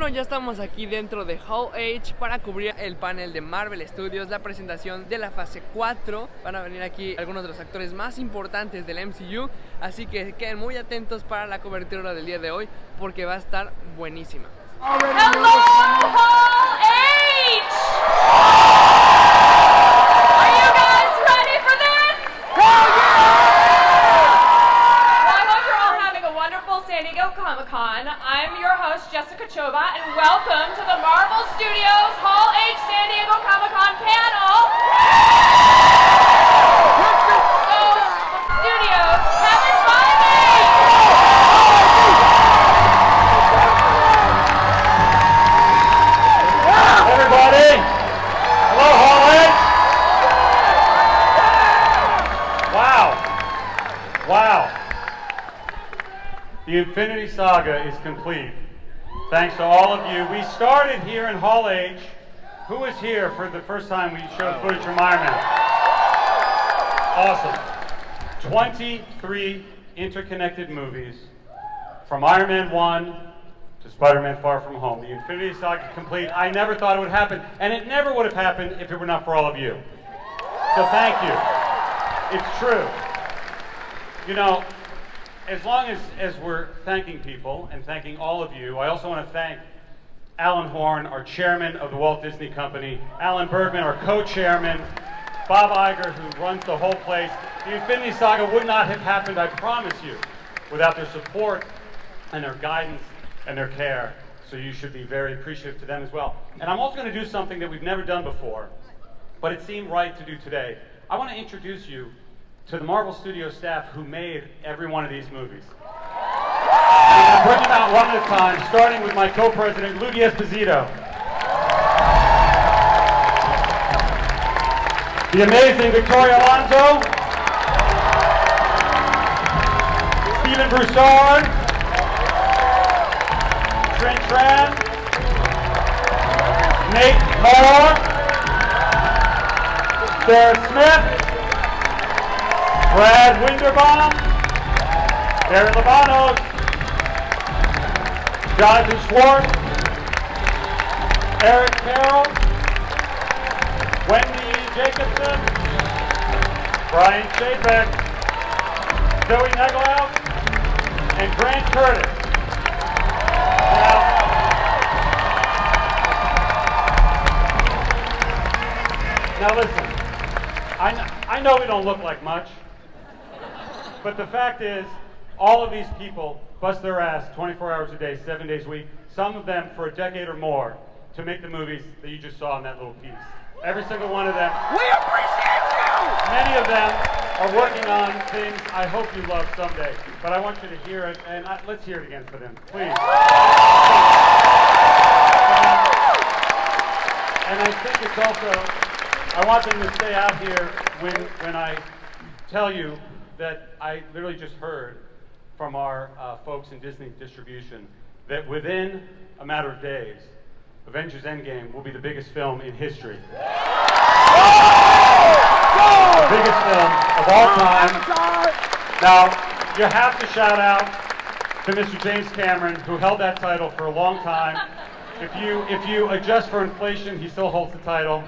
Bueno, ya estamos aquí dentro de Hall H para cubrir el panel de Marvel Studios, la presentación de la fase 4. Van a venir aquí algunos de los actores más importantes del MCU, así que queden muy atentos para la cobertura del día de hoy porque va a estar buenísima. Hello, Hall H! Are you guys ready for this? Hell yeah! Well, I hope you're all having a wonderful San Diego Comic-Con. I'm your host, Jessica Chova, and welcome to the Marvel Studios Hall H San Diego Comic-Con panel. So, studios, Kevin Feige! Everybody, hello Hall H. Wow. The Infinity Saga is complete. Thanks to all of you. We started here in Hall H. Who was here for the first time we showed footage from Iron Man? Awesome. 23 interconnected movies from Iron Man 1 to Spider-Man Far From Home. The Infinity Saga is complete. I never thought it would happen, and it never would have happened if it were not for all of you. So thank you. It's true. You know, as long as we're thanking people and thanking all of you, I also want to thank Alan Horn, our chairman of the Walt Disney Company, Alan Bergman, our co-chairman, Bob Iger, who runs the whole place. The Infinity Saga would not have happened, I promise you, without their support and their guidance and their care. So you should be very appreciative to them as well. And I'm also going to do something that we've never done before, but it seemed right to do today. I want to introduce you to the Marvel Studios staff who made every one of these movies. I'm going to bring them out one at a time, starting with my co-president, Luigi Esposito. The amazing Victoria Alonso. Stephen Broussard. Trent Tran. Nate Moore. Sarah Smith. Brad Winderbaum, Barry Labanos, Jonathan Schwartz, Eric Carroll, Wendy Jacobson, Brian Chapek, Zoe Neglow, and Grant Curtis. Now listen, I know we don't look like much. But the fact is, all of these people bust their ass 24 hours a day, 7 days a week, some of them for a decade or more, to make the movies that you just saw in that little piece. Every single one of them. We appreciate you! Many of them are working on things I hope you love someday. But I want you to hear it, and let's hear it again for them, please. And I think it's also, I want them to stay out here when I tell you that I literally just heard from our folks in Disney Distribution that within a matter of days, Avengers Endgame will be the biggest film in history. The biggest film of all time. Now, you have to shout out to Mr. James Cameron, who held that title for a long time. If you adjust for inflation, he still holds the title.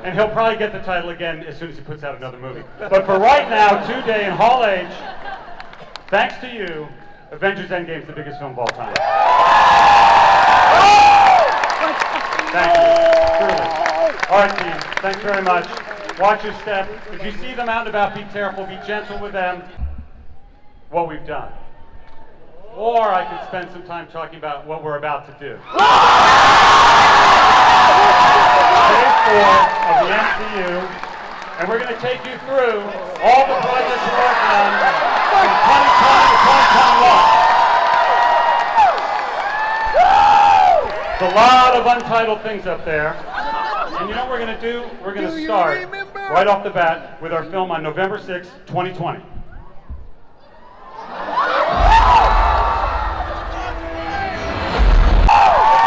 And he'll probably get the title again as soon as he puts out another movie. But for right now, today in Hall H, thanks to you, Avengers Endgame is the biggest film of all time. Thank you. Truly. All right, team. Thanks very much. Watch your step. If you see them out and about, be careful. Be gentle with them. What we've done. Or I could spend some time talking about what we're about to do. Phase 4 of the MCU, and we're going to take you through all the projects we're working on from 2020 to 2021. There's a lot of untitled things up there. And you know what we're going to do? We're going to start right off the bat with our film on November 6, 2020.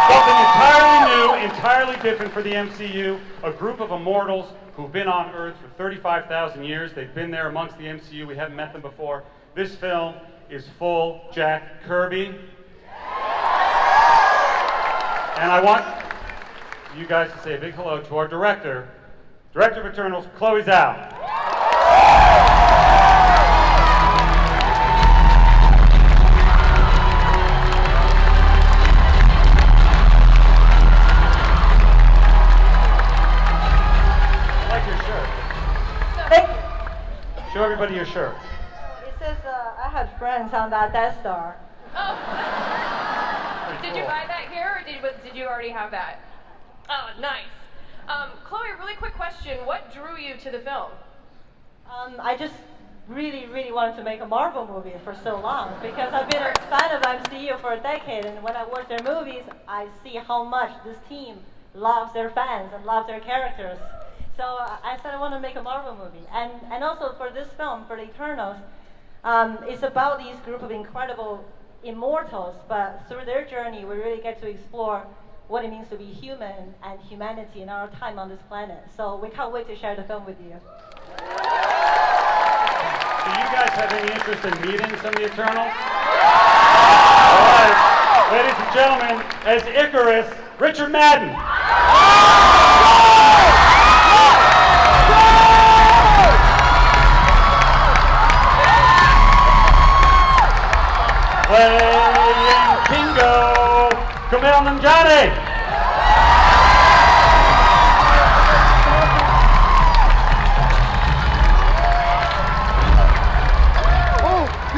Something entirely new, entirely different for the MCU. A group of immortals who've been on Earth for 35,000 years. They've been there amongst the MCU. We haven't met them before. This film is full Jack Kirby. And I want you guys to say a big hello to our director of Eternals, Chloe Zhao. Show everybody your shirt. It says I had friends on that Death Star. Oh. Did you buy that here, or did you already have that? Oh, nice. Chloe, really quick question. What drew you to the film? I just really wanted to make a Marvel movie for so long because I've been a fan of MCU for a decade, and when I watch their movies, I see how much this team loves their fans and loves their characters. So I said I want to make a Marvel movie. And also for this film, for the Eternals, it's about these group of incredible immortals, but through their journey, we really get to explore what it means to be human and humanity in our time on this planet. So we can't wait to share the film with you. Do you guys have any interest in meeting some of the Eternals? All right, ladies and gentlemen, as Icarus, Richard Madden. Playing Kingo, Kumail Nanjiani.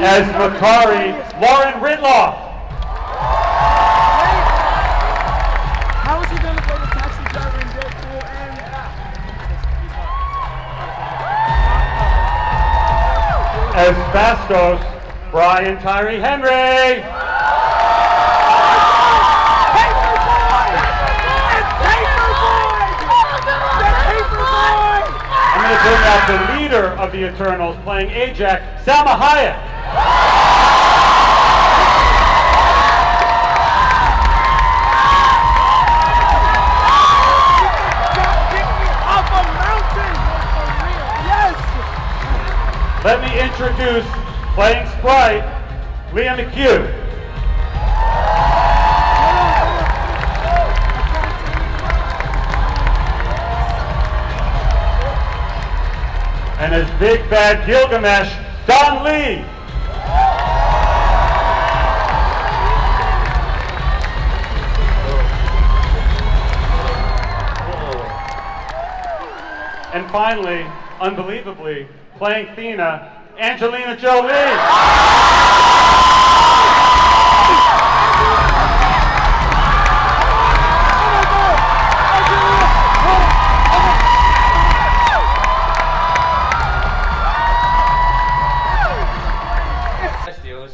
As Makari, Lauren Ridloff. How is he going to play the taxi driver in Deadpool and... As Fastos, Brian Tyree Henry. I'm going to bring out the leader of the Eternals playing Ajax, Salma Hayek. Let me introduce, playing Sprite, Leah McHugh. And as Big Bad Gilgamesh, Don Lee. And finally, unbelievably, playing Thena, Angelina Jolie.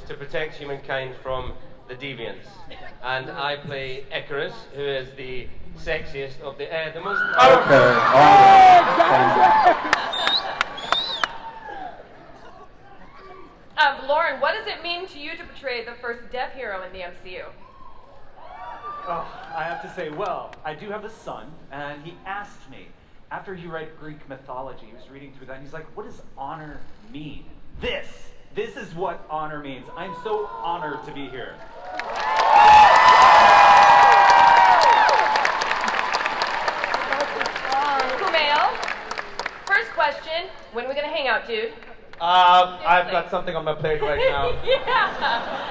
To protect humankind from the deviants, and I play Icarus, who is the sexiest of the most. Okay. Lauren, what does it mean to you to portray the first deaf hero in the MCU? Oh, I have to say, well, I do have a son, and he asked me, after he read Greek mythology, he was reading through that, and he's like, what does honor mean? This is what honor means. I'm so honored to be here. Kumail, first question, when are we going to hang out, dude? I've got something on my plate right now. Yeah.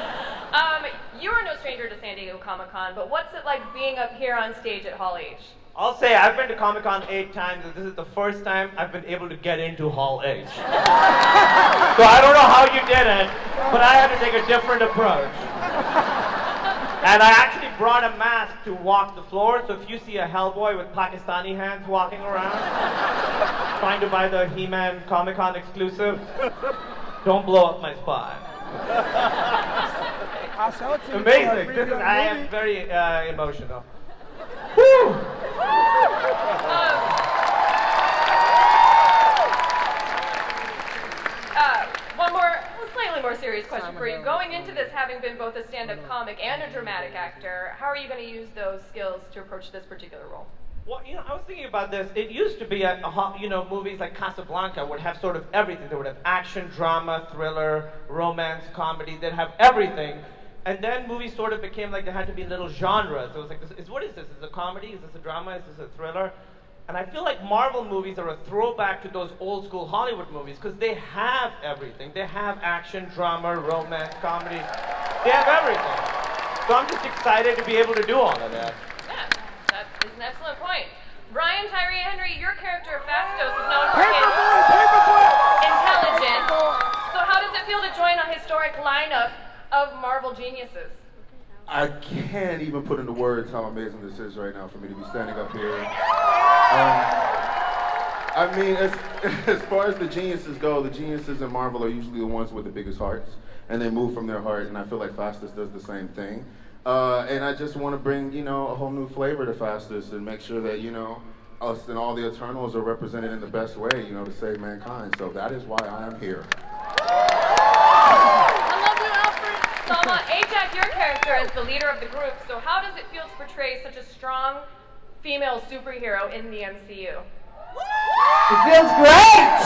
You are no stranger to San Diego Comic-Con, but what's it like being up here on stage at Hall H? I'll say I've been to Comic-Con 8 times, and this is the first time I've been able to get into Hall H. So I don't know how you did it, but I had to take a different approach. And I actually brought a mask to walk the floor, so if you see a Hellboy with Pakistani hands walking around, trying to buy the He-Man Comic-Con exclusive, don't blow up my spot. Amazing. I am very emotional. Woo! One more, slightly more serious question for you. Going into this, having been both a stand-up comic and a dramatic actor, how are you going to use those skills to approach this particular role? Well, I was thinking about this. It used to be, movies like Casablanca would have sort of everything. They would have action, drama, thriller, romance, comedy. They'd have everything. And then movies sort of became like they had to be little genres. So it was like, what is this? Is this a comedy? Is this a drama? Is this a thriller? And I feel like Marvel movies are a throwback to those old school Hollywood movies because they have everything. They have action, drama, romance, comedy. They have everything. So I'm just excited to be able to do all of that. Yeah, that is an excellent point. Brian Tyree Henry, your character Fastos is known for his intelligence. So how does it feel to join a historic lineup of Marvel geniuses? I can't even put into words how amazing this is right now for me to be standing up here. I mean, as far as the geniuses go, the geniuses in Marvel are usually the ones with the biggest hearts, and they move from their heart, and I feel like Fastos does the same thing. And I just want to bring, you know, a whole new flavor to Fastos and make sure that, you know, us and all the Eternals are represented in the best way, you know, to save mankind. So that is why I am here. Salma, Ajak, your character is the leader of the group, so how does it feel to portray such a strong female superhero in the MCU? It feels great!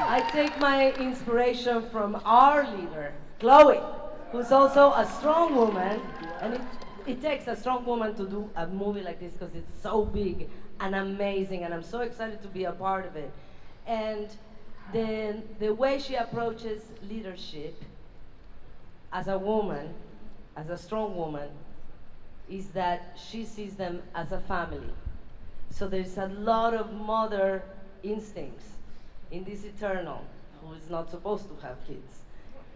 I take my inspiration from our leader, Chloe, who's also a strong woman, and it takes a strong woman to do a movie like this because it's so big and amazing, and I'm so excited to be a part of it. And then the way she approaches leadership as a woman, as a strong woman, is that she sees them as a family. So there's a lot of mother instincts in this Eternal, who is not supposed to have kids.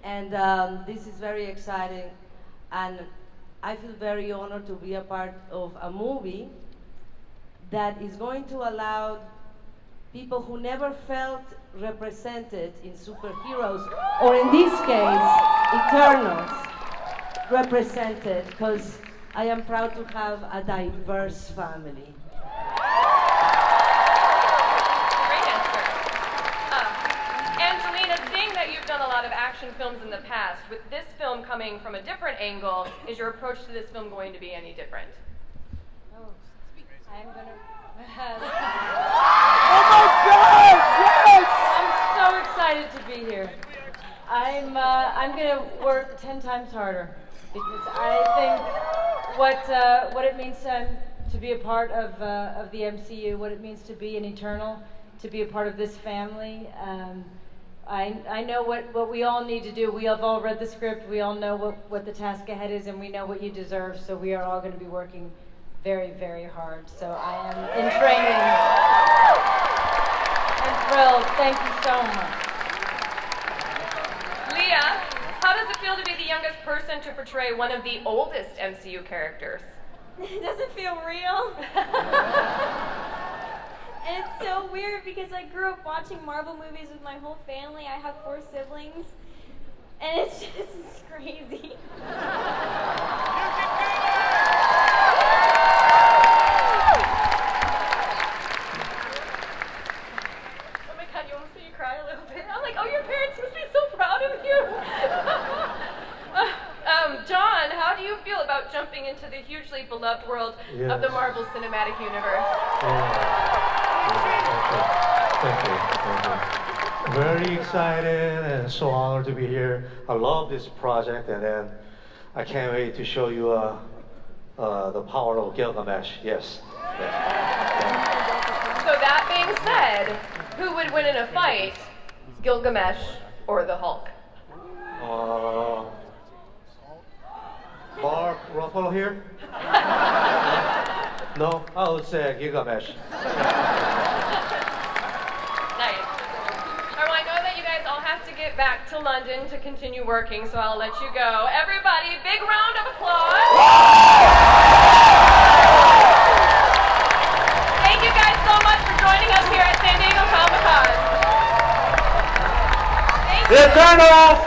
And this is very exciting, and I feel very honored to be a part of a movie that is going to allow people who never felt represented in superheroes, or in this case, Eternals, represented, because I am proud to have a diverse family. Great answer. Angelina, seeing that you've done a lot of action films in the past, with this film coming from a different angle, is your approach to this film going to be any different? Oh, I'm gonna... Oh my God! Yes! I'm so excited to be here. I'm gonna work 10 times harder because I think what it means to be a part of the MCU, what it means to be an Eternal, to be a part of this family. I know what we all need to do. We have all read the script. We all know what the task ahead is, and we know what you deserve. So we are all going to be working very, very hard. So I am in training. I'm thrilled. Thank you so much. Leah, how does it feel to be the youngest person to portray one of the oldest MCU characters? It doesn't feel real. And it's so weird because I grew up watching Marvel movies with my whole family. I have 4 siblings. And it's just crazy. Oh my God, you almost made me cry a little bit. I'm like, oh, your parents must be so proud of you. John, how do you feel about jumping into the hugely beloved world of the Marvel Cinematic Universe? Thank you. Very excited and so honored to be here. I love this project, and then I can't wait to show you the power of Gilgamesh. Yes. So that being said, who would win in a fight, Gilgamesh or the Hulk? Mark Ruffalo here? No, I would say Gilgamesh. Nice. All right, I know that you guys all have to get back to London to continue working, so I'll let you go. Everybody, big round of applause. Thank you guys so much for joining us here at San Diego Comic-Con. Thank you. The Eternals!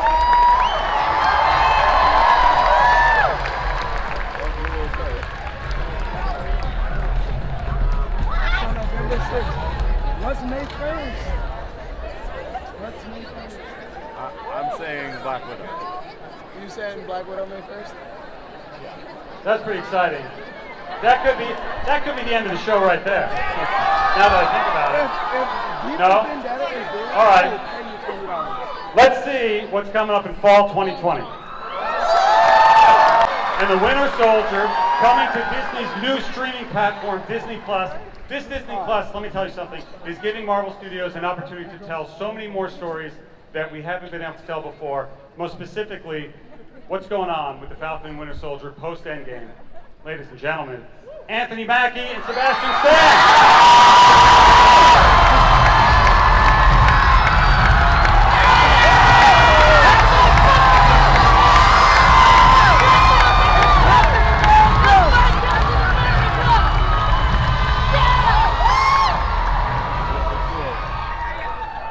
What's May 1st? What's May 1st? I'm saying Black Widow. You saying Black Widow May 1st? That's pretty exciting. That could be the end of the show right there. Now that I think about it. If No? Vendetta is there, All right. I will pay you $20. Let's see what's coming up in fall 2020. And the Winter Soldier, coming to Disney's new streaming platform, Disney Plus. This Disney Plus, let me tell you something, is giving Marvel Studios an opportunity to tell so many more stories that we haven't been able to tell before. Most specifically, what's going on with the Falcon and Winter Soldier post-Endgame. Ladies and gentlemen, Anthony Mackie and Sebastian Stan!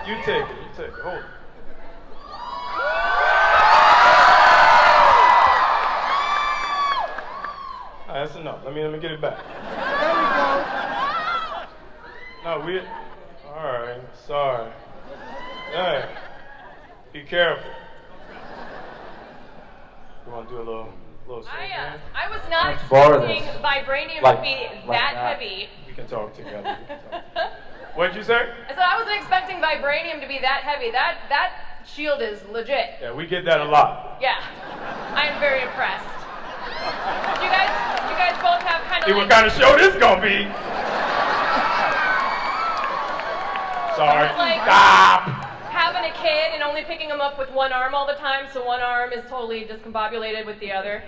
You take it, hold it. All right, that's enough. Let me get it back. There we go. No, all right, sorry. Hey, be careful. You want to do a little I was not expecting vibranium to be that heavy. We can talk together. What'd you say? I said I wasn't expecting vibranium to be that heavy. That shield is legit. Yeah, we get that a lot. Yeah, I am very impressed. Do you guys both have kind of See what kind of show this gonna be? Sorry. Like Stop. having a kid and only picking him up with one arm all the time, so one arm is totally discombobulated with the other.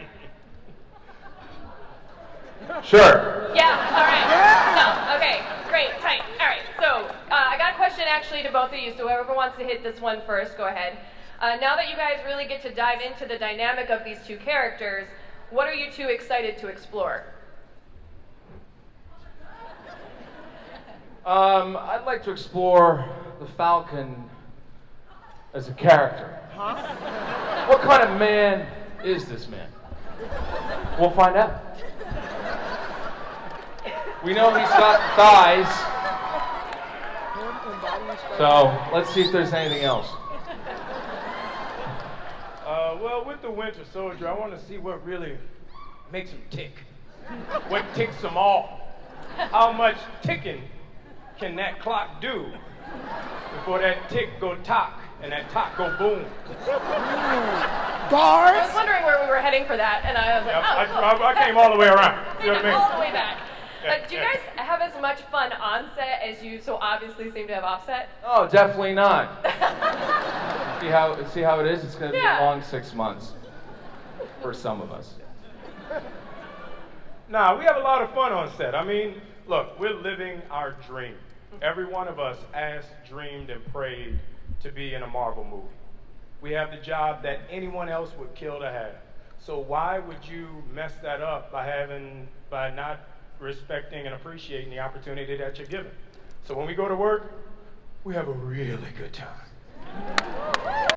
Sure. Yeah, all right. So, okay, great, tight. All right, so I got a question actually to both of you, so whoever wants to hit this one first, go ahead. Now that you guys really get to dive into the dynamic of these two characters, what are you two excited to explore? I'd like to explore the Falcon as a character. Huh? What kind of man is this man? We'll find out. We know he's got thighs, so let's see if there's anything else. Well, with the Winter Soldier, I want to see what really makes him tick. What ticks him off? How much ticking can that clock do before that tick go tock and that tock go boom? I was wondering where we were heading for that, and I was like, I came all the way around. You know what I mean? all the way back. Do you guys have as much fun on set as you so obviously seem to have off set? Oh, definitely not. See how it is? It's going to be a long 6 months for some of us. Nah, we have a lot of fun on set. I mean, look, we're living our dream. Every one of us asked, dreamed, and prayed to be in a Marvel movie. We have the job that anyone else would kill to have. So why would you mess that up by not respecting and appreciating the opportunity that you're given? So when we go to work, we have a really good time.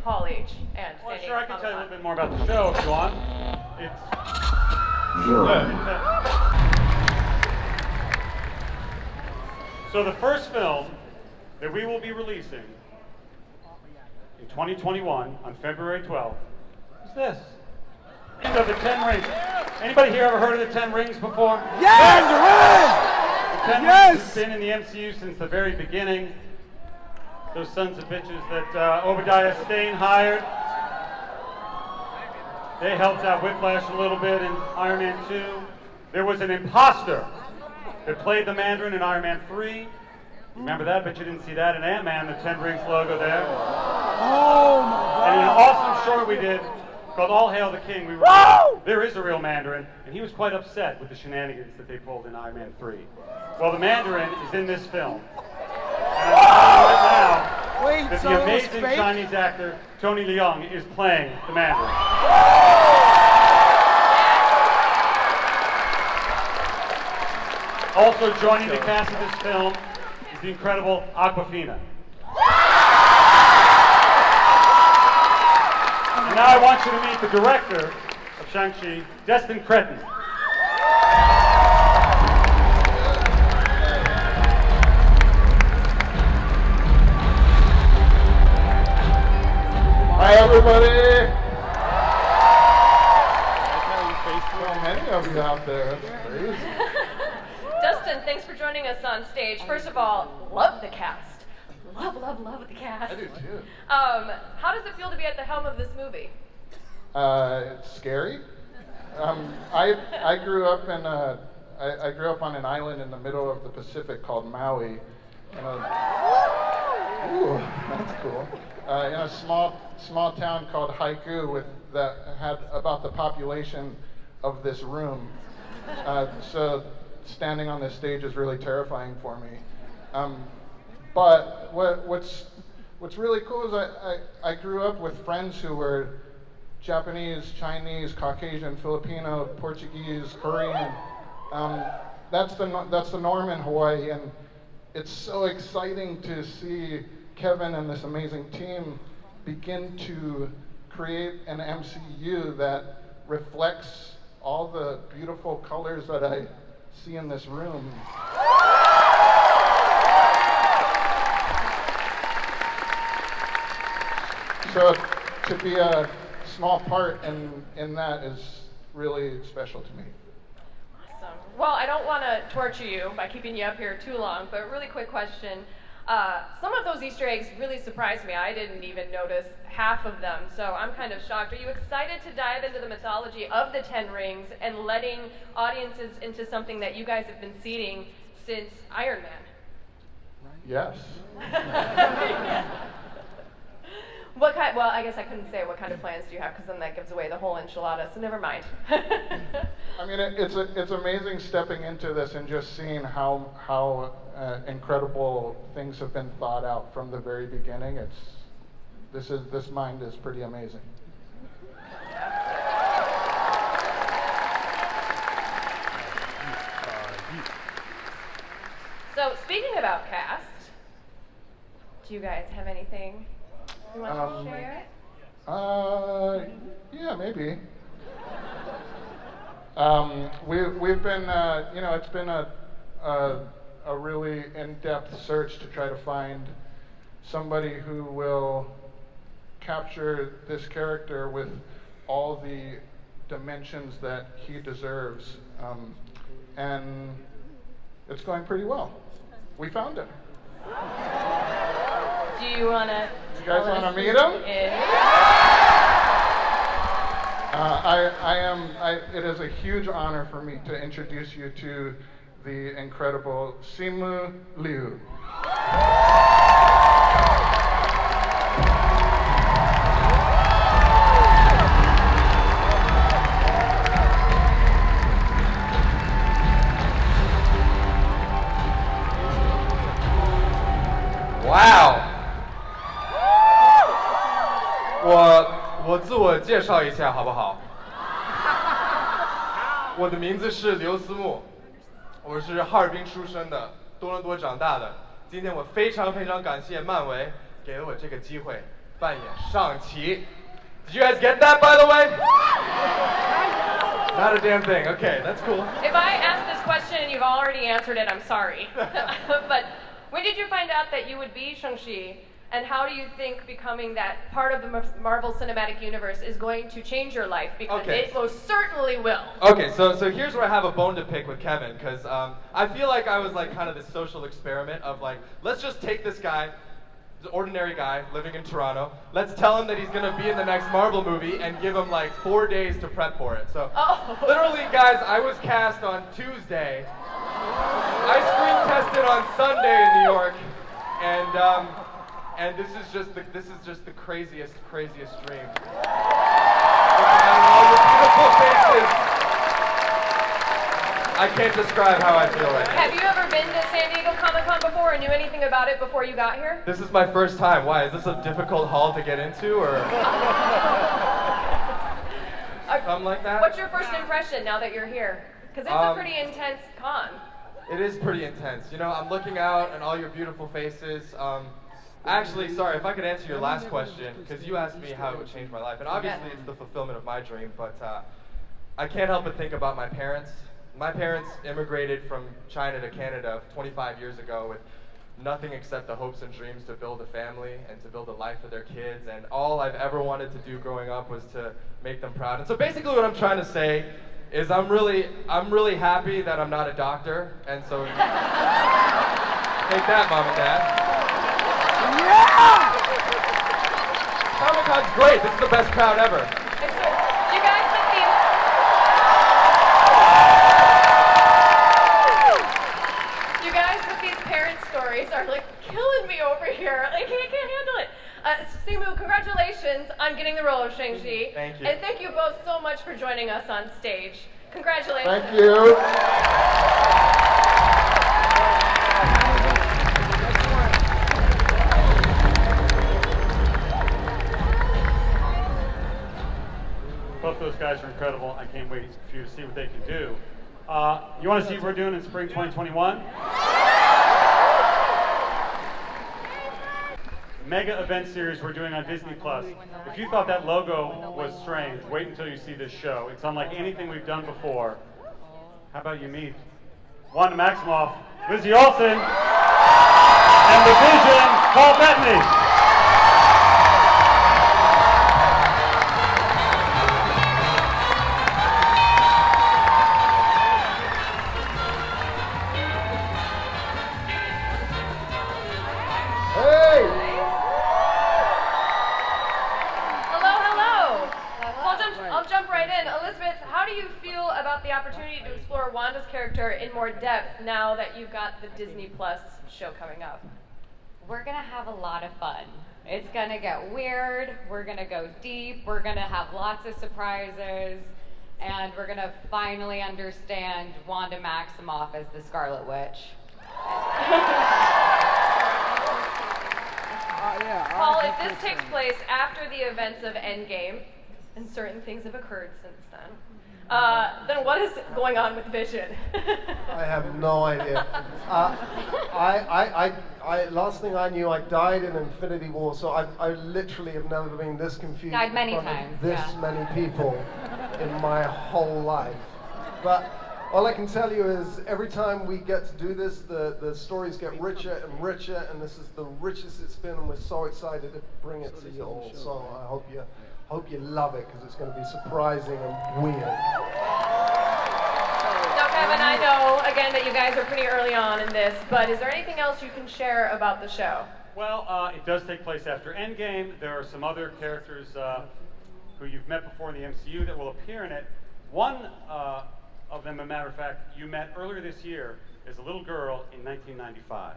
Paul H. and Well, Sandy sure, I can tell you a little bit more about the show if you want. So the first film that we will be releasing in 2021 on February 12th is this. Of the 10 Rings. Anybody here ever heard of the 10 Rings before? Yes! The 10 Rings has been in the MCU since the very beginning. Those sons of bitches that Obadiah Stane hired. They helped out Whiplash a little bit in Iron Man 2. There was an imposter that played the Mandarin in Iron Man 3. Remember that? Bet you didn't see that in Ant-Man, the 10 Rings logo there. Oh my God. And an awesome short we did called All Hail the King. There is a real Mandarin, and he was quite upset with the shenanigans that they pulled in Iron Man 3. Well, the Mandarin is in this film. And I'm telling you right now that the amazing Chinese actor Tony Leung is playing the Mandarin. Also joining the cast of this film is the incredible Awkwafina. And now I want you to meet the director of Shang-Chi, Destin Cretton. Hi, everybody. So many of you out there. That's crazy. Dustin, thanks for joining us on stage. First of all, love the cast. love the cast. I do too. How does it feel to be at the helm of this movie? It's scary. I grew up in I grew up on an island in the middle of the Pacific called Maui. Ooh, that's cool. In a small town called Haiku that had about the population of this room. So standing on this stage is really terrifying for me. But what's really cool is I grew up with friends who were Japanese, Chinese, Caucasian, Filipino, Portuguese, Korean. That's the norm in Hawaii, and it's so exciting to see Kevin and this amazing team begin to create an MCU that reflects all the beautiful colors that I see in this room. So to be a small part in that is really special to me. Awesome. Well, I don't want to torture you by keeping you up here too long, but really quick question. Some of those Easter eggs really surprised me. I didn't even notice half of them, so I'm kind of shocked. Are you excited to dive into the mythology of the 10 Rings and letting audiences into something that you guys have been seeding since Iron Man? Yes. Well, I guess I couldn't say what kind of plans do you have, because then that gives away the whole enchilada, so never mind. I mean, it's amazing stepping into this and just seeing how incredible things have been thought out from the very beginning. This mind is pretty amazing. So, speaking about cast, do you guys have anything you want to share? Yeah, maybe. We've been, it's been a really in-depth search to try to find somebody who will capture this character with all the dimensions that he deserves, and it's going pretty well. We found him. Do you want to? You guys want to meet him? It is a huge honor for me to introduce you to the incredible Simu Liu. Wow！ 我自我介绍一下好不好？我的名字是刘思慕，我是哈尔滨出生的，多伦多长大的。今天我非常感谢漫威给了我这个机会扮演上旗。Did you guys get that, by the way? Not a damn thing. Okay, that's cool. If I ask this question and you've already answered it, I'm sorry. But when did you find out that you would be Shang-Chi? And how do you think becoming that part of the Marvel Cinematic Universe is going to change your life? Because it most certainly will. Okay, so here's where I have a bone to pick with Kevin, because I feel like I was like kind of this social experiment of like, let's just take this guy, the ordinary guy living in Toronto, let's tell him that he's gonna be in the next Marvel movie and give him like 4 days to prep for it. So literally, guys, I was cast on Tuesday. I screen tested on Sunday in New York, and this is just the craziest dream. Looking at all your beautiful faces, I can't describe how I feel right now. Have you ever been to San Diego Comic-Con before or knew anything about it before you got here? This is my first time. Why? Is this a difficult hall to get into, or something like that? What's your first impression now that you're here? Because it's a pretty intense con. It is pretty intense. You know, I'm looking out at all your beautiful faces. Actually, sorry, if I could answer your last question, because you asked me how it would change my life, and obviously it's the fulfillment of my dream, but I can't help but think about my parents. My parents immigrated from China to Canada 25 years ago with nothing except the hopes and dreams to build a family and to build a life for their kids, and all I've ever wanted to do growing up was to make them proud. And so basically what I'm trying to say is I'm really happy that I'm not a doctor, and so take that, Mom and Dad. Comic-Con's great. This is the best crowd ever. You guys with these... You guys with these parent stories are like killing me over here. I can't handle it. Simu, congratulations on getting the role of Shang-Chi. Thank you. And thank you both so much for joining us on stage. Congratulations. Thank you. Both those guys are incredible. I can't wait for you to see what they can do. You want to see what we're doing in spring 2021? Mega event series we're doing on Disney Plus. If you thought that logo was strange, wait until you see this show. It's unlike anything we've done before. How about you meet Wanda Maximoff, Lizzie Olsen, and the Vision, Paul Bettany. To explore Wanda's character in more depth now that you've got the Disney Plus show coming up? We're gonna have a lot of fun. It's gonna get weird, we're gonna go deep, we're gonna have lots of surprises, and we're gonna finally understand Wanda Maximoff as the Scarlet Witch. Paul, if this takes place after the events of Endgame, and certain things have occurred since then what is going on with Vision? I have no idea. Last thing I knew, I died in Infinity War, so I literally have never been this confused. Died many in front times, of this many people in my whole life. But all I can tell you is every time we get to do this, the stories get richer and richer, and this is the richest it's been, and we're so excited to bring it to you all. So I hope you love it, because it's going to be surprising and weird. Now, Kevin, I know, again, that you guys are pretty early on in this, but is there anything else you can share about the show? Well, it does take place after Endgame. There are some other characters who you've met before in the MCU that will appear in it. One of them, as a matter of fact, you met earlier this year as a little girl in 1995.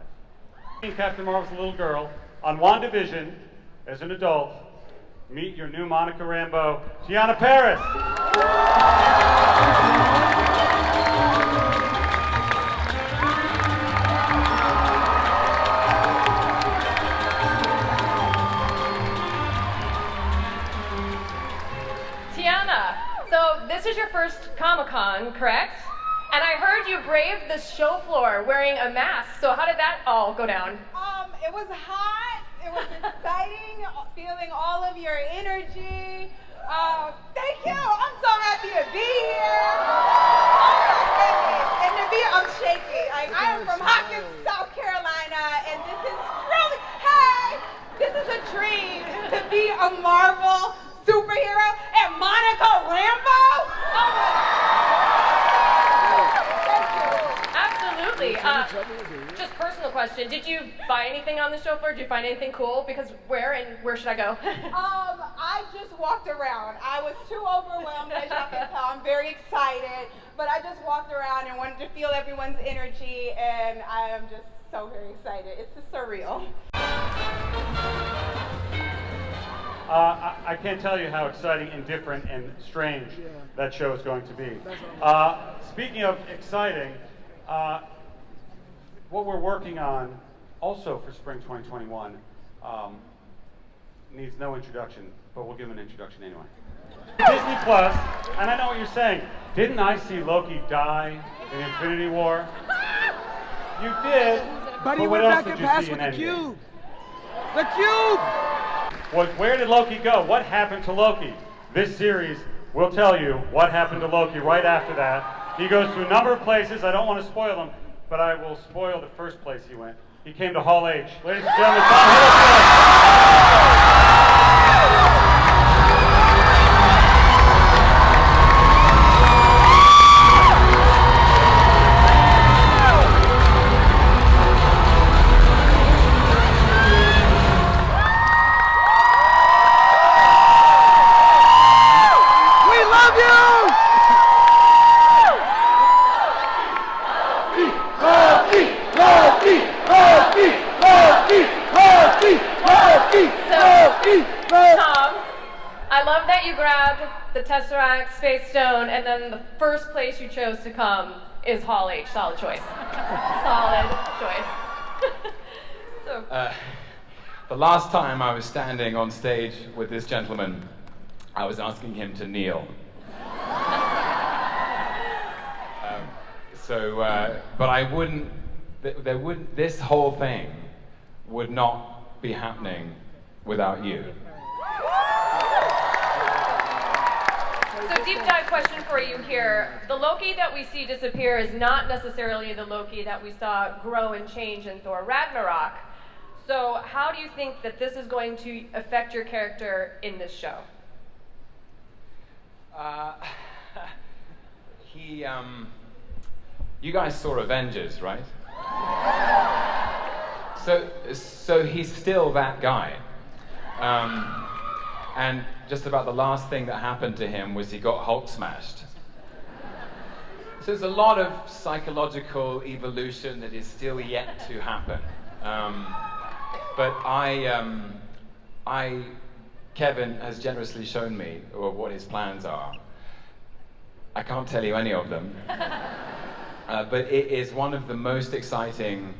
Captain Marvel's a little girl. On WandaVision, as an adult, meet your new Monica Rambeau, Tiana Paris. Tiana, so this is your first Comic-Con, correct? And I heard you braved the show floor wearing a mask, so how did that all go down? It was hot, it was exciting, feeling all of your energy. Thank you, I'm so happy to be here. Oh my goodness, and to be, I'm shaky. Like, I am from Hawkins, South Carolina, and this is really, this is a dream to be a Marvel superhero and Monica Rambeau. Oh my Absolutely. Just personal question. Did you buy anything on the show floor? Did you find anything cool? Because where should I go? I just walked around. I was too overwhelmed, as y'all can tell. I'm very excited, but I just walked around and wanted to feel everyone's energy, and I am just so very excited. It's just surreal. I can't tell you how exciting and different and strange that show is going to be. Speaking of exciting, what we're working on also for spring 2021 needs no introduction, but we'll give an introduction anyway. Disney Plus, and I know what you're saying. Didn't I see Loki die in Infinity War? You did, But he what went else back and did you passed see with in the Endgame? cube. The cube! Well, where did Loki go? What happened to Loki? This series will tell you what happened to Loki right after that. He goes to a number of places. I don't want to spoil them, but I will spoil the first place he went. He came to Hall H. Ladies and gentlemen, Tom Hiddleston. the Tesseract, Space Stone, and then the first place you chose to come is Hall H. Solid choice. Solid choice. So. The last time I was standing on stage with this gentleman, I was asking him to kneel. But I wouldn't, this whole thing would not be happening without you. So deep dive question for you here. The Loki that we see disappear is not necessarily the Loki that we saw grow and change in Thor Ragnarok. So how do you think that this is going to affect your character in this show? You guys saw Avengers, right? So he's still that guy. And just about the last thing that happened to him was he got Hulk smashed. So there's a lot of psychological evolution that is still yet to happen. But Kevin has generously shown me what his plans are. I can't tell you any of them. But it is one of the most exciting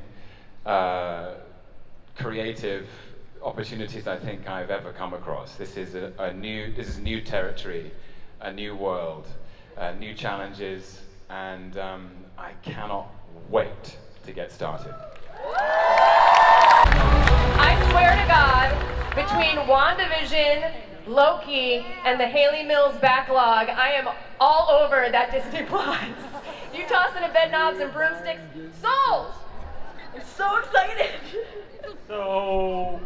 creative opportunities I think I've ever come across. This is new territory, a new world, new challenges, and I cannot wait to get started. I swear to God, between WandaVision, Loki, and the Haley Mills backlog, I am all over that Disney Plus. You toss in a bed knobs and broomsticks, sold! I'm so excited. So,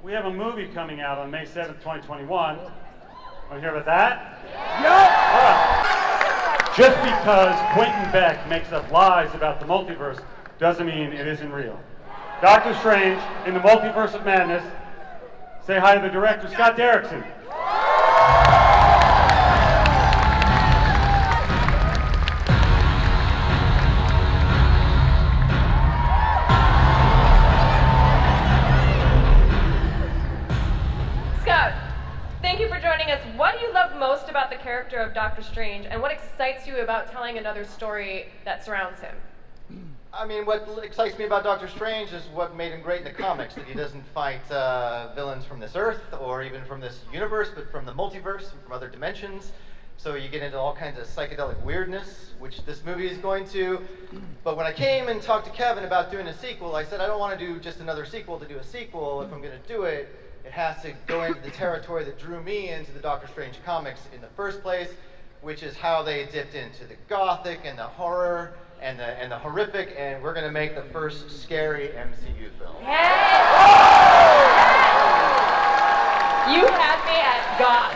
we have a movie coming out on May 7th, 2021. Want to hear about that? Yep! All right. Just because Quentin Beck makes up lies about the multiverse doesn't mean it isn't real. Doctor Strange in the Multiverse of Madness. Say hi to the director, Scott Derrickson. Scott, thank you for joining us. What do you love most about the character of Doctor Strange, and what excites you about telling another story that surrounds him? I mean, what excites me about Doctor Strange is what made him great in the comics, that he doesn't fight villains from this Earth or even from this universe, but from the multiverse and from other dimensions. So you get into all kinds of psychedelic weirdness, which this movie is going to. But when I came and talked to Kevin about doing a sequel, I said, I don't want to do just another sequel to do a sequel. If I'm going to do it, it has to go into the territory that drew me into the Doctor Strange comics in the first place, which is how they dipped into the gothic and the horror and the horrific, and we're going to make the first scary MCU film. Yes! You had me at goth.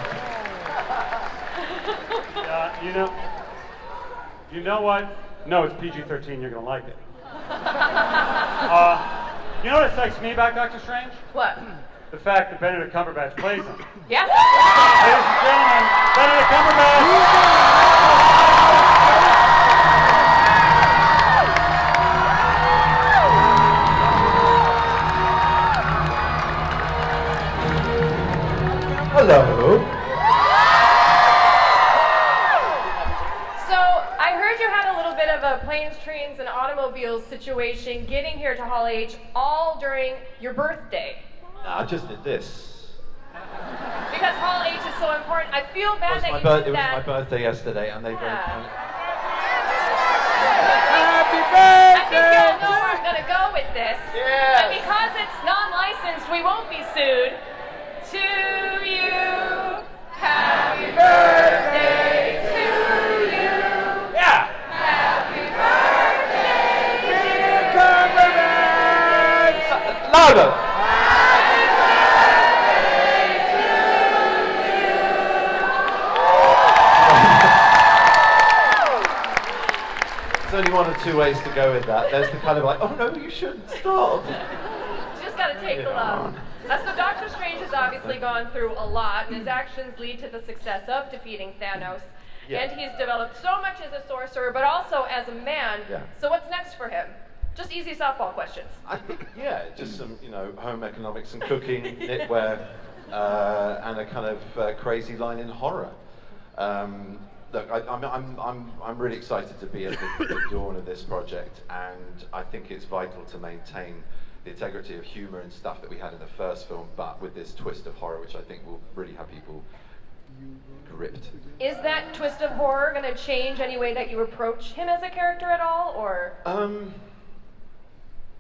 You know what? No, it's PG-13. You're going to like it. You know what excites me about Doctor Strange? What? The fact that Benedict Cumberbatch plays him. Yes. Ladies and gentlemen, Benedict Cumberbatch. Hello. So I heard you had a little bit of a planes, trains, and automobiles situation getting here to Hall H all during your birthday. No, I just did this. Because Hall H is so important. I feel bad that you It did was that. my birthday yesterday, and they very kindly. Happy birthday! I think you all know where I'm going to go with this. Yes. And because it's non-licensed, we won't be sued. To you, happy birthday to you. Yeah. Happy birthday, dear Cumberbatch. Louder. Happy birthday to you. There's only one or two ways to go with that. There's the kind of like, oh no, you shouldn't stop. Just got to take the love. So Doctor Strange has obviously gone through a lot, and his actions lead to the success of defeating Thanos. Yeah. And he's developed so much as a sorcerer, but also as a man. Yeah. So what's next for him? Just easy softball questions. I think, yeah, just some, home economics and cooking, knitwear, and a kind of crazy line in horror. Look, I'm really excited to be at the dawn of this project, and I think it's vital to maintain the integrity of humor and stuff that we had in the first film, but with this twist of horror, which I think will really have people gripped. Is that twist of horror going to change any way that you approach him as a character at all, or?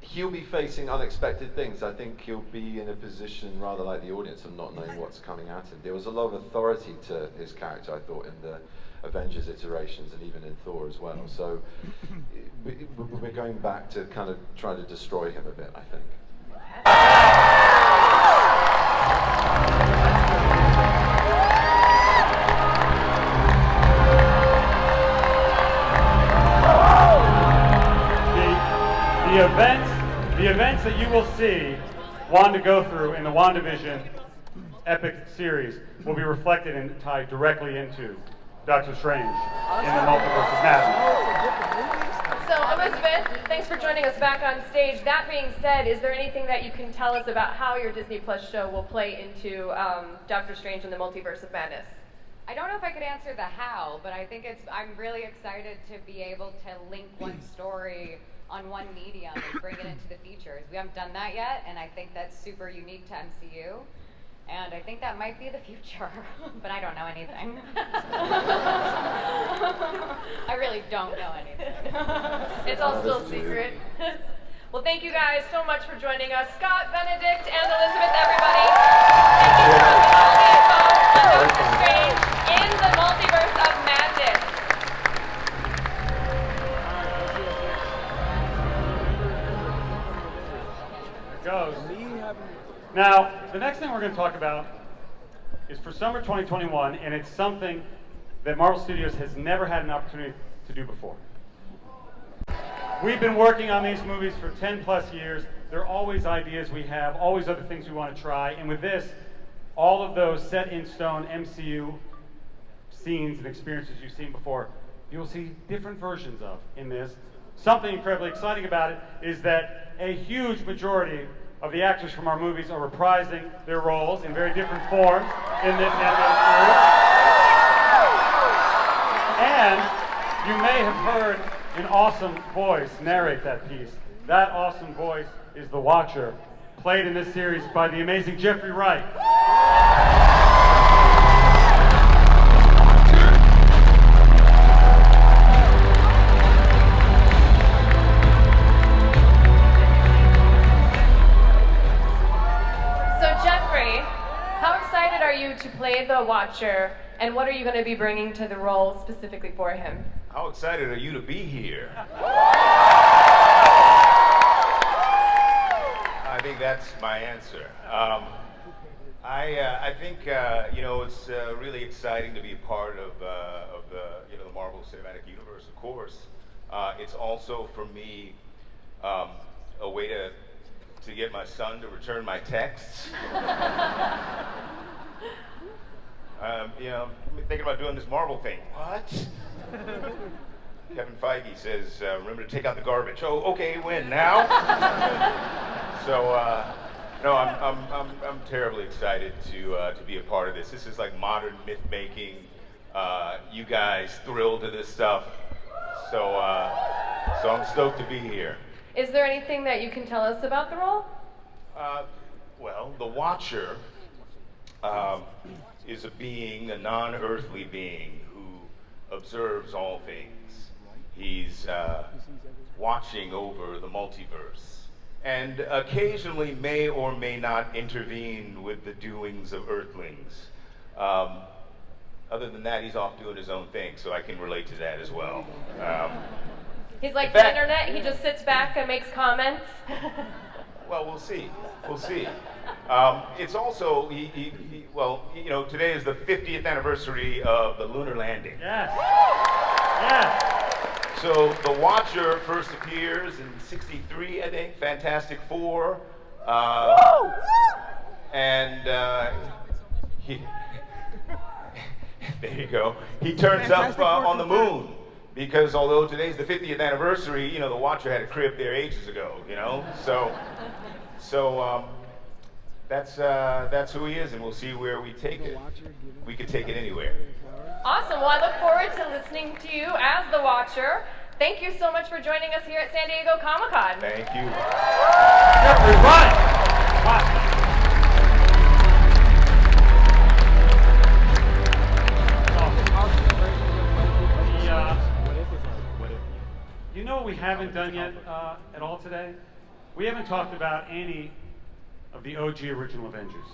He'll be facing unexpected things. I think he'll be in a position, rather like the audience, of not knowing what's coming at him. There was a lot of authority to his character, I thought, in the Avengers iterations and even in Thor as well. So we're going back to kind of try to destroy him a bit, I think. The events that you will see Wanda go through in the WandaVision epic series will be reflected and tied directly into Doctor Strange in the Multiverse of Madness. So, Elizabeth, thanks for joining us back on stage. That being said, is there anything that you can tell us about how your Disney Plus show will play into Doctor Strange in the Multiverse of Madness? I don't know if I could answer the how, but I think I'm really excited to be able to link one story on one medium and bring it into the features. We haven't done that yet, and I think that's super unique to MCU. And I think that might be the future, but I don't know anything. I really don't know anything. It's all still secret. Well, thank you guys so much for joining us. Scott, Benedict, and Elizabeth, everybody. Thank you for coming all the info on Doctor Strange in the Multiverse of Madness. Goes. Now, the next thing we're going to talk about is for summer 2021, and it's something that Marvel Studios has never had an opportunity to do before. We've been working on these movies for 10 plus years. There are always ideas we have, always other things we want to try, and with this, all of those set in stone MCU scenes and experiences you've seen before, you'll see different versions of in this. Something incredibly exciting about it is that a huge majority of the actors from our movies are reprising their roles in very different forms in this animated series. And you may have heard an awesome voice narrate that piece. That awesome voice is the Watcher, played in this series by the amazing Jeffrey Wright. To play the Watcher, and what are you going to be bringing to the role specifically for him? How excited are you to be here? I think that's my answer. I think it's really exciting to be a part of the Marvel Cinematic Universe. Of course, it's also for me a way to get my son to return my texts. I'm thinking about doing this Marvel thing. What? Kevin Feige says, remember to take out the garbage. Oh, okay, when? Now? So, no, I'm terribly excited to be a part of this. This is like modern myth making. You guys thrilled to this stuff. So I'm stoked to be here. Is there anything that you can tell us about the role? Well, the Watcher is a being, a non-earthly being who observes all things. He's watching over the multiverse and occasionally may or may not intervene with the doings of Earthlings. Other than that, he's off doing his own thing, so I can relate to that as well. He's like the internet, he just sits back and makes comments. Well, we'll see. We'll see. It's also, today is the 50th anniversary of the lunar landing. Yes. Yes. So the Watcher first appears in '63, I think, Fantastic Four. And there you go. He turns up on the moon. Because although today's the 50th anniversary, the Watcher had a crib there ages ago, So that's who he is, and we'll see where we take it. We could take it anywhere. Awesome. Well, I look forward to listening to you as the Watcher. Thank you so much for joining us here at San Diego Comic-Con. Thank you. Everybody! Wow. You know what we haven't done yet at all today? We haven't talked about any of the OG original Avengers.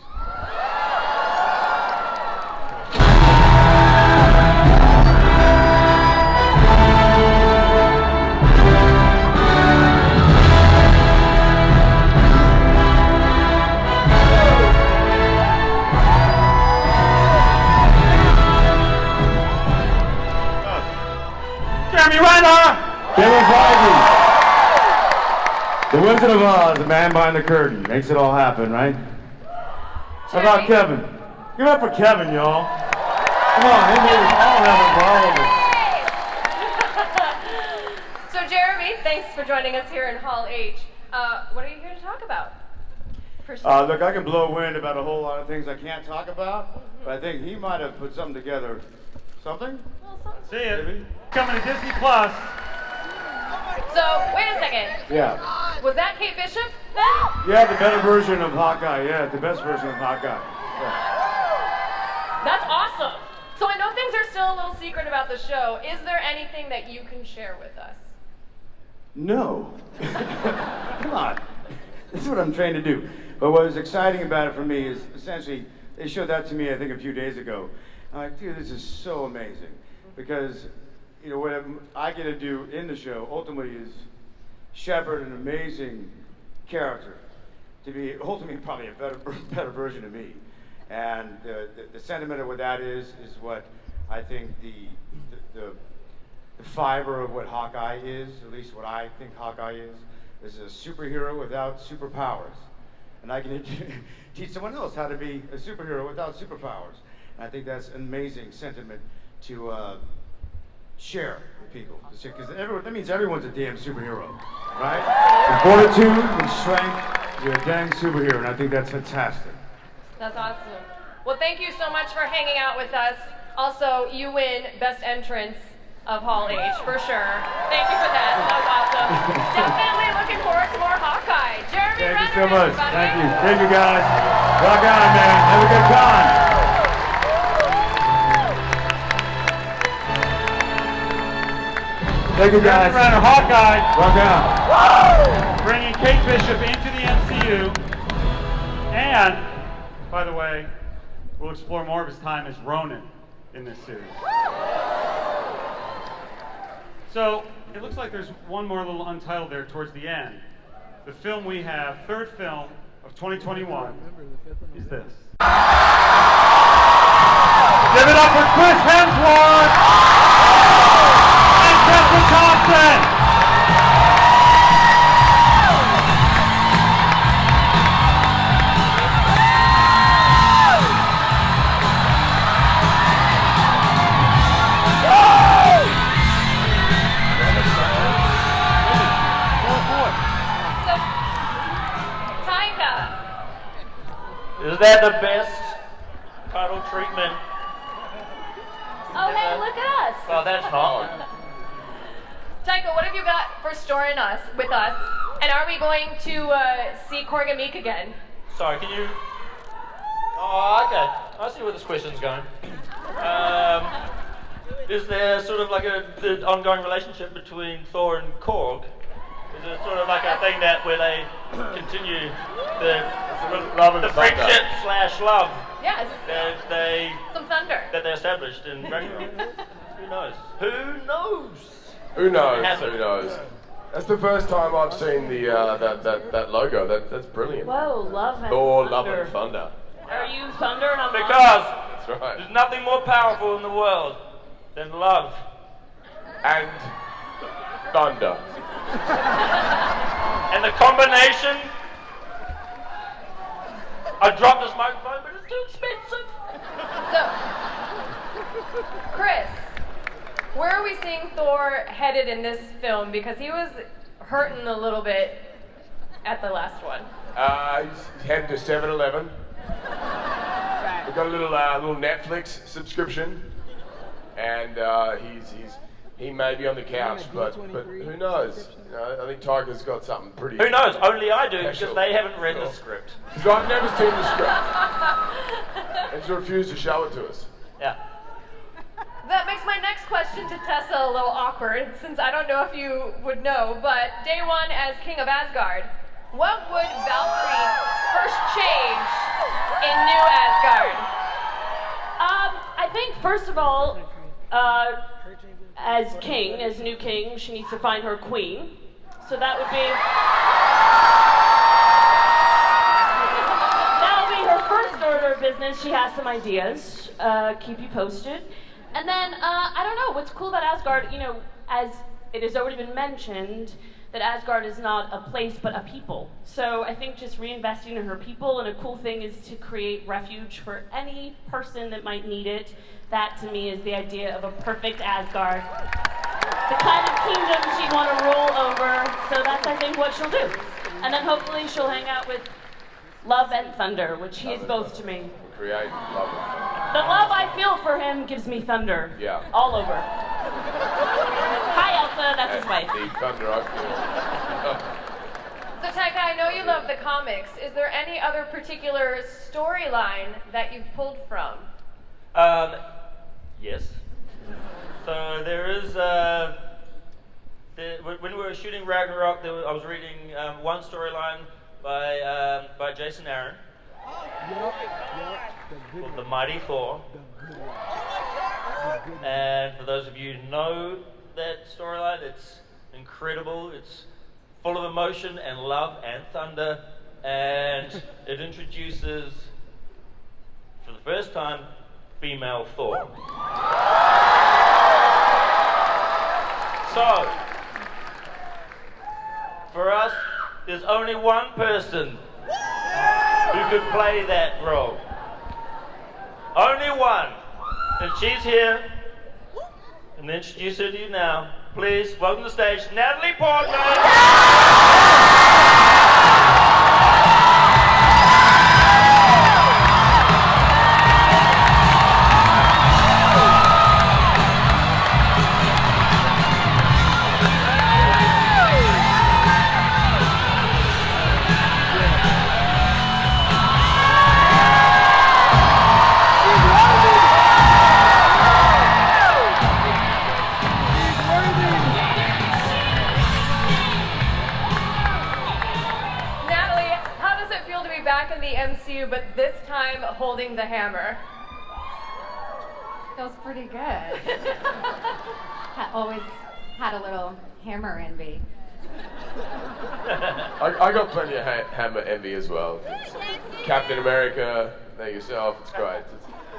Jeremy Renner! Kevin Feige. The Wizard of Oz, the man behind the curtain, makes it all happen, right? How about Kevin? Give it up for Kevin, y'all. Come on, he made us all happen for all of us. So Jeremy, thanks for joining us here in Hall H. What are you here to talk about? Look, I can blow wind about a whole lot of things I can't talk about, but I think he might have put something together. Something? See it. Coming to Disney Plus. So, wait a second. Yeah. Was that Kate Bishop then? Yeah, the better version of Hawkeye. Yeah, the best version of Hawkeye. Yeah. That's awesome. So I know things are still a little secret about the show. Is there anything that you can share with us? No. Come on. This is what I'm trained to do. But what was exciting about it for me is essentially, they showed that to me, I think, a few days ago. I'm like, dude, this is so amazing. Because, you know, what I get to do in the show ultimately is shepherd an amazing character to be ultimately probably a better version of me. And the sentiment of what that is what I think the fiber of what Hawkeye is, at least what I think Hawkeye is a superhero without superpowers. And I can teach someone else how to be a superhero without superpowers. And I think that's an amazing sentiment to share with people. Because that means everyone's a damn superhero, right? With fortitude and strength, you're a dang superhero, and I think that's fantastic. That's awesome. Well, thank you so much for hanging out with us. Also, you win Best Entrance of Hall H, for sure. Thank you for that. That was awesome. Definitely looking forward to more Hawkeye. Jeremy Thank Renner, you so much. everybody. Thank you. Thank you, guys. Rock on, man. Have a good con. Thank you, guys. Renner, Hawkeye. Rock on. Bringing Kate Bishop into the MCU. And, by the way, we'll explore more of his time as Ronin in this series. So, it looks like there's one more little untitled there towards the end. The film we have, third film of 2021, is this. Give it up for Chris Hemsworth and Tessa Thompson. Is that the best title treatment? Oh, hey, look at us. Well, that's hard. Taika, what have you got for storing us with us? And are we going to see Korg Meek again? Sorry, can you... Oh, okay. I see where this question's going. Is there sort of like the ongoing relationship between Thor and Korg? Is it sort of like a thing that where they continue the friendship / love? Yes. Some thunder that they established in Ragnarok. Who knows? Who knows? Who knows? Who knows? That's the first time I've seen the that logo. That's brilliant. Whoa, love and Thor, thunder. love and thunder. Are you thunder and I'm Because That's right. there's nothing more powerful in the world than love and thunder. And the combination. I dropped this microphone, but it's too expensive. So, Chris, where are we seeing Thor headed in this film? Because he was hurting a little bit at the last one? He's heading to 7-Eleven. We've got a little Netflix subscription, and he may be on the couch, but who knows? You know, I think Tiger's got something pretty. Who knows? Only I do, special. because they haven't read the script. Because I've never seen the script, and she refused to show it to us. Yeah. That makes my next question to Tessa a little awkward, since I don't know if you would know, but day one as King of Asgard, what would Valkyrie first change in New Asgard? I think, first of all, as new king, she needs to find her queen. So that would be her first order of business. She has some ideas. Keep you posted. And then, I don't know, what's cool about Asgard, you know, as it has already been mentioned, that Asgard is not a place, but a people. So I think just reinvesting in her people, and a cool thing is to create refuge for any person that might need it. That, to me, is the idea of a perfect Asgard. The kind of kingdom she'd want to rule over, so that's, I think, what she'll do. And then hopefully she'll hang out with Love and Thunder, which he is both to me. Create love and thunder. The love I feel for him gives me thunder. Yeah. All over. Hi, Elsa. That's his wife. The thunder I feel. So Taika, I know you love the comics. Is there any other particular storyline that you've pulled from? Yes. So there is, when we were shooting Ragnarok, I was reading one storyline by Jason Aaron. Called The Mighty Thor. And for those of you who know that storyline, it's incredible. It's full of emotion and love and thunder, and it introduces, for the first time, female Thor. So, for us, there's only one person who could play that role. Only one. And she's here. And introduce her to you now. Please welcome to the stage, Natalie Portman. But this time holding the hammer. Feels pretty good. Always had a little hammer envy. I got plenty of hammer envy as well. It's Captain America, there yourself, it's great.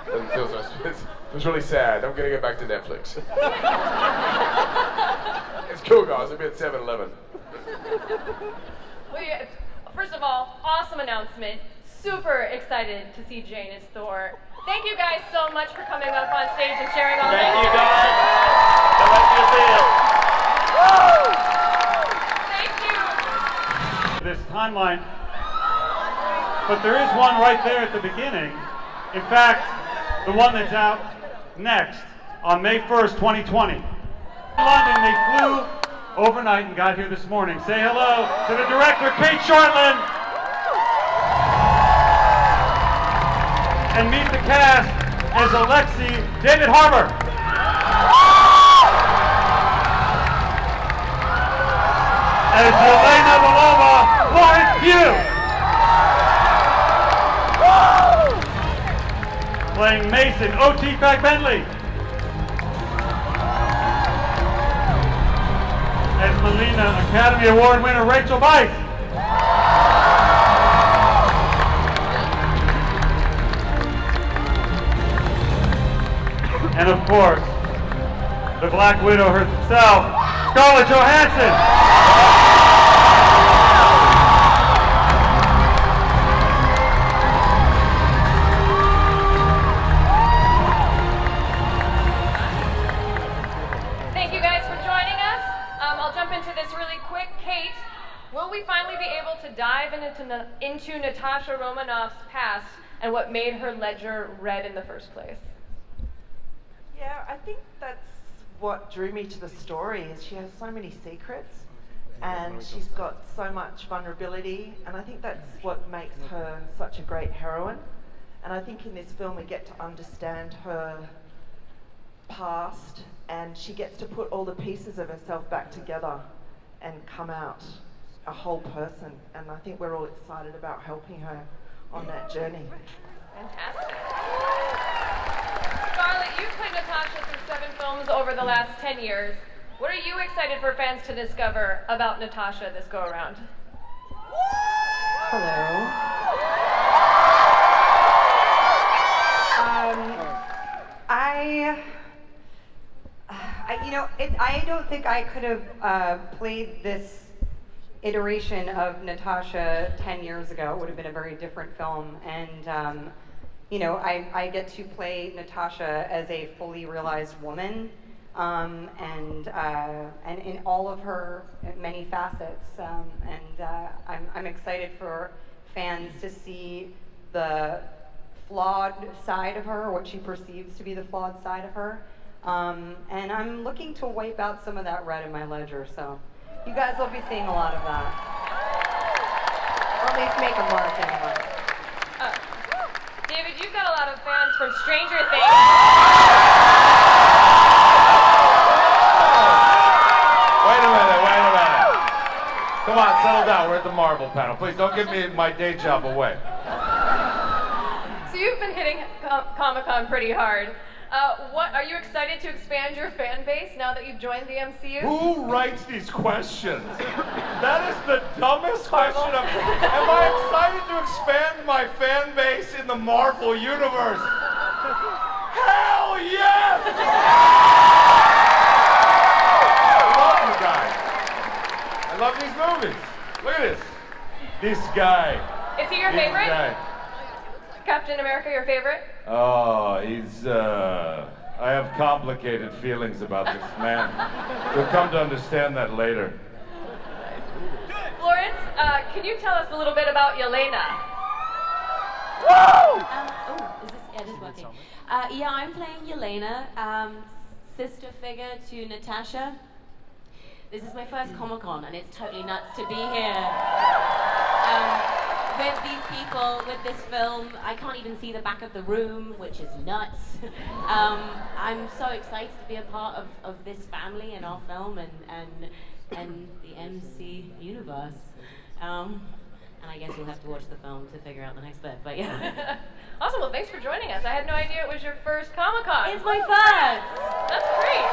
It feels nice. It's really sad. I'm gonna get back to Netflix. It's cool, guys. I'll be at 7-Eleven. Well, yeah, first of all, awesome announcement. Super excited to see Jane as Thor. Thank you guys so much for coming up on stage and sharing all this. Thank you guys. Can't wait to see it. Thank you. This timeline, but there is one right there at the beginning. In fact, the one that's out next on May 1st, 2020. In London, they flew overnight and got here this morning. Say hello to the director, Kate Shortland. And meet the cast as Alexei, David Harbour. As Yelena Belova, Florence Pugh. Playing Mason, O.T. Bentley. As Melina, Academy Award winner Rachel Weisz. And of course, the Black Widow herself, Scarlett Johansson. Thank you guys for joining us. I'll jump into this really quick. Kate, will we finally be able to dive into Natasha Romanoff's past and what made her ledger red in the first place? Yeah, I think that's what drew me to the story, is she has so many secrets and she's got so much vulnerability, and I think that's what makes her such a great heroine. And I think in this film we get to understand her past, and she gets to put all the pieces of herself back together and come out a whole person. And I think we're all excited about helping her on that journey. Fantastic. Scarlett, you've played Natasha through 7 films over the last 10 years. What are you excited for fans to discover about Natasha this go around? I don't think I could have played this iteration of Natasha 10 years ago. It would have been a very different film. And, I get to play Natasha as a fully realized woman, and in all of her many facets. I'm excited for fans to see the flawed side of her, what she perceives to be the flawed side of her. And I'm looking to wipe out some of that red in my ledger, so you guys will be seeing a lot of that. Or at least make a mark anyway. David, you've got a lot of fans from Stranger Things. Wait a minute. Come on, settle down. We're at the Marvel panel. Please don't give me my day job away. So you've been hitting Comic-Con pretty hard. What are you excited to expand your fan base now that you've joined the MCU? Who writes these questions? That is the dumbest question of. Am I excited to expand my fan base in the Marvel Universe? Hell yes! I love you guys. I love these movies. Look at this. This guy. Is he your This favorite? guy. Captain America, your favorite? Oh, I have complicated feelings about this man. You'll come to understand that later. Florence, can you tell us a little bit about Yelena? It is working. Yeah, I'm playing Yelena, sister figure to Natasha. This is my first Comic-Con, and it's totally nuts to be here. With these people, with this film. I can't even see the back of the room, which is nuts. I'm so excited to be a part of this family and our film and the MC universe. And I guess you'll have to watch the film to figure out the next bit, but yeah. Awesome, well thanks for joining us. I had no idea it was your first Comic-Con. It's my first! That's great.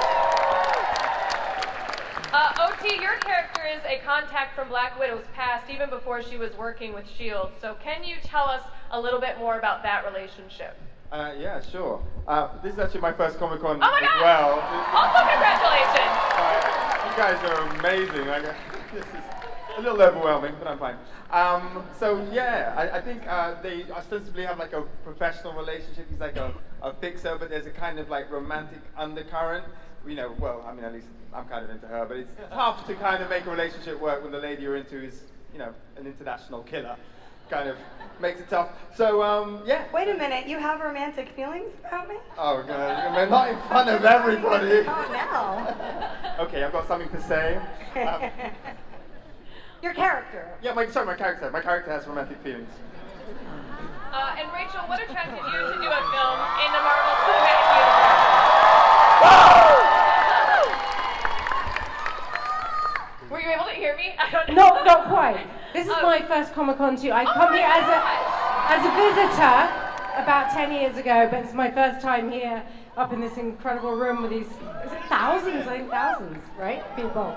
OT, your character is a contact from Black Widow's past even before she was working with S.H.I.E.L.D. So can you tell us a little bit more about that relationship? Yeah, sure. This is actually my first Comic-Con Oh my as God! well. Also congratulations! You guys are amazing. This is a little overwhelming, but I'm fine. I think they ostensibly have like a professional relationship. He's like a fixer, but there's a kind of like romantic undercurrent. At least I'm kind of into her, but it's tough to kind of make a relationship work when the lady you're into is, an international killer. Kind of makes it tough. So, yeah. Wait a minute, you have romantic feelings about me? Oh, God. We're not in front of everybody. Oh, no. Okay, I've got something to say. Your character. Yeah, my character. My character has romantic feelings. And Rachel, what attracted you to do a film in the Marvel Cinematic Universe? Were you able to hear me? I don't know. No, not quite. This is my first Comic-Con too. I come here as a visitor about 10 years ago, but it's my first time here up in this incredible room with these thousands, I think thousands, right? People.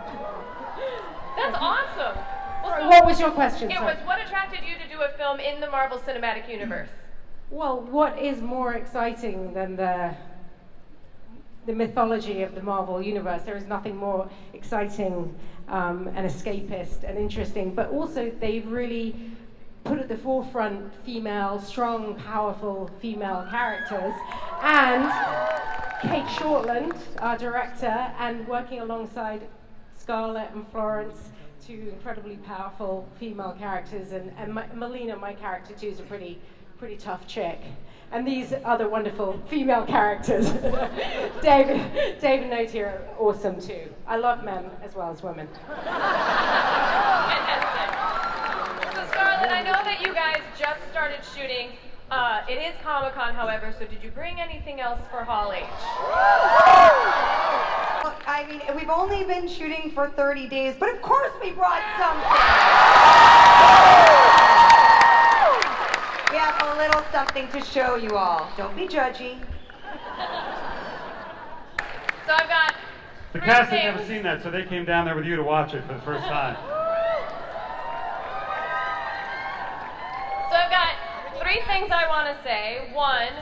That's awesome. Well, What was your question? It Sorry. was what attracted you to do a film in the Marvel Cinematic Universe? Well, what is more exciting than the mythology of the Marvel Universe? There is nothing more exciting and escapist and interesting, but also they've really put at the forefront strong, powerful female characters. And Kate Shortland, our director, and working alongside Scarlett and Florence, two incredibly powerful female characters, and Melina, my character too, is a pretty tough chick. And these other wonderful female characters, David and Noti are awesome too. I love men as well as women. Fantastic. So Scarlett, I know that you guys just started shooting. It is Comic-Con, however, so did you bring anything else for Hall H? Well, I mean, we've only been shooting for 30 days, but of course we brought something. We have a little something to show you all. Don't be judgy. So I've got The three cast had things. never seen that, so they came down there with you to watch it for the first time. So I've got three things I want to say. One,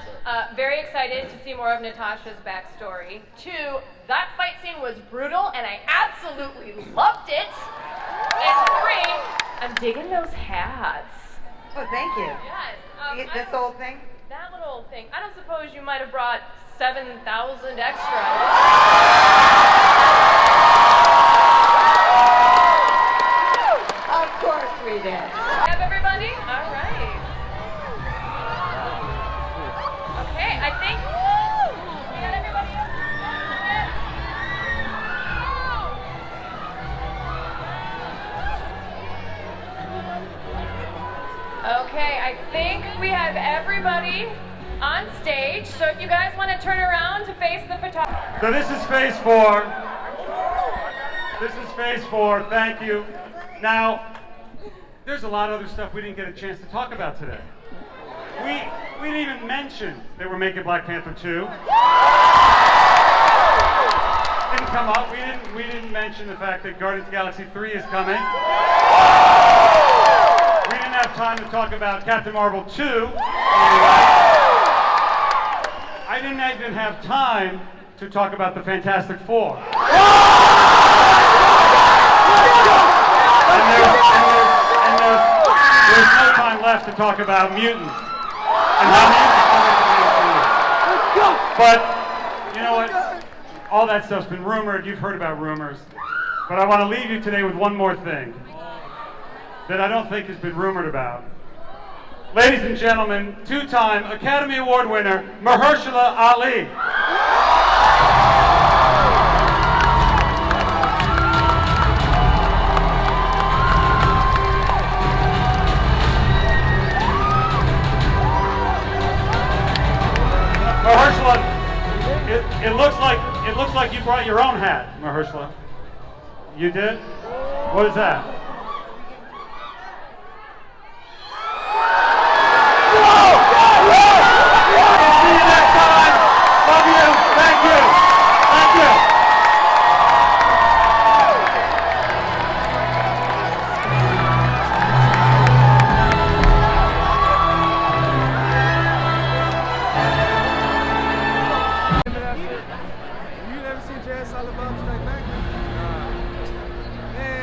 very excited to see more of Natasha's backstory. Two, that fight scene was brutal and I absolutely loved it. And three, I'm digging those hats. Oh, thank you. Yes. This old thing? That little thing. I don't suppose you might have brought 7,000 extras. Of course we did. Have everybody? All right. Okay, I think we got everybody up. Okay, I think we have everybody on stage. So if you guys want to turn around to face the photographer. So this is Phase 4. This is Phase 4. Thank you. Now, there's a lot of other stuff we didn't get a chance to talk about today. We didn't even mention that we're making Black Panther 2. Didn't come up. We didn't mention the fact that Guardians of the Galaxy 3 is coming. We didn't have time to talk about Captain Marvel 2. I didn't even have time to talk about the Fantastic Four. And there's no time left to talk about mutants. And how mutants. But you know what? All that stuff's been rumored. You've heard about rumors. But I want to leave you today with one more thing that I don't think has been rumored about. Ladies and gentlemen, two-time Academy Award winner, Mahershala Ali. Mahershala, it looks like you brought your own hat, Mahershala. You did? What is that?